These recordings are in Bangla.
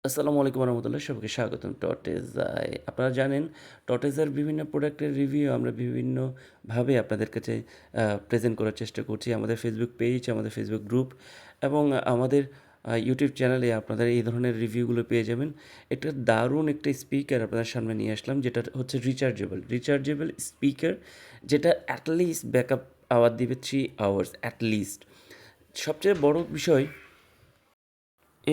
আসসালামু আলাইকুম রহমতুল্লাহ, সবাইকে স্বাগতম টটেজায়। আপনারা জানেন টটেজার বিভিন্ন প্রোডাক্টের রিভিউ আমরা বিভিন্নভাবে আপনাদের কাছে প্রেজেন্ট করার চেষ্টা করছি। আমাদের ফেসবুক পেজ, আমাদের ফেসবুক গ্রুপ এবং আমাদের ইউটিউব চ্যানেলে আপনারা এই ধরনের রিভিউগুলো পেয়ে যাবেন। একটা দারুণ একটা স্পিকার আপনাদের সামনে নিয়ে আসলাম, যেটা হচ্ছে রিচার্জেবল স্পিকার, যেটা অ্যাটলিস্ট ব্যাকআপ আওয়ার দিবে 3 আওয়ার্স অ্যাটলিস্ট। সবচেয়ে বড় বিষয়,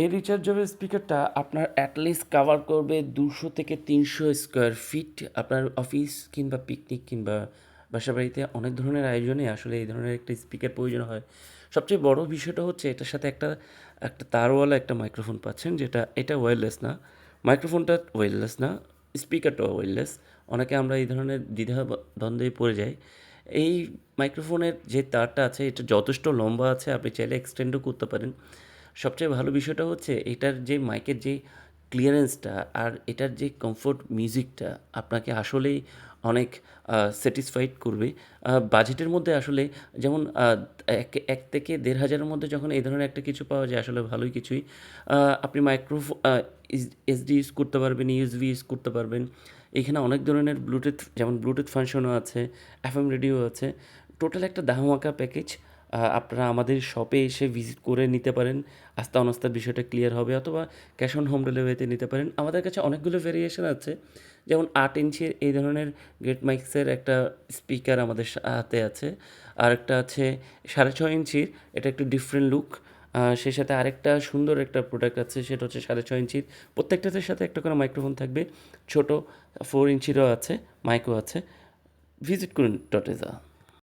এই রিচার্জেবল স্পিকারটা আপনার অ্যাটলিস্ট কাভার করবে 200 থেকে 300 স্কোয়ার ফিট। আপনার অফিস কিংবা পিকনিক কিংবা বাসাবাড়িতে অনেক ধরনের আয়োজনে আসলে এই ধরনের একটা স্পিকার প্রয়োজন হয়। সবচেয়ে বড় বিষয়টা হচ্ছে এটার সাথে একটা একটা তারওয়ালা একটা মাইক্রোফোন পাচ্ছেন, এটা ওয়্যারলেস না। মাইক্রোফোনটা ওয়্যারলেস না, স্পিকারটাও ওয়্যারলেস। অনেকে আমরা এই ধরনের দ্বন্দ্বে পড়ে যাই। এই মাইক্রোফোনের যে তারটা আছে এটা যথেষ্ট লম্বা আছে, আপনি চাইলে এক্সটেন্ডও করতে পারেন। সবচেয়ে ভালো বিষয়টা হচ্ছে এটার যে মাইকের যে ক্লিয়ারেন্সটা আর এটার যে কমফোর্ট মিউজিকটা আপনাকে আসলেই অনেক স্যাটিসফাইড করবে। বাজেটের মধ্যে আসলে যেমন ১ থেকে ১,৫০০ মধ্যে যখন এই ধরনের একটা কিছু পাওয়া যায় আসলে ভালোই কিছুই। আপনি এসডি ইউজ করতে পারবেন, ইউএসবি ইউজ করতে পারবেন। এখানে অনেক ধরনের যেমন ব্লুটুথ ফাংশনও আছে, এফএম রেডিও আছে। টোটাল একটা দামাকা প্যাকেজ। আপনারা আমাদের শপে এসে ভিজিট করে নিতে পারেন। আস্তা অনাস্তার বিষয়টা ক্লিয়ার হবে, অথবা ক্যাশ অন হোম ডেলিভারিতে নিতে পারেন। আমাদের কাছে অনেকগুলো ভেরিয়েশন আছে, যেমন ৮ ইঞ্চির এই ধরনের গ্রেট মাইক্সের একটা স্পিকার আমাদের হাতে আছে। আরেকটা আছে ৬.৫ ইঞ্চির, এটা একটু ডিফারেন্ট লুক। সেই সাথে আরেকটা সুন্দর একটা প্রোডাক্ট আছে, সেটা হচ্ছে ৬.৫ ইঞ্চির। প্রত্যেকটাতে সাথে একটা করে মাইক্রোফোন থাকবে। ছোট 4 ইঞ্চিরও আছে, মাইকও আছে। ভিজিট করুন টটেজা।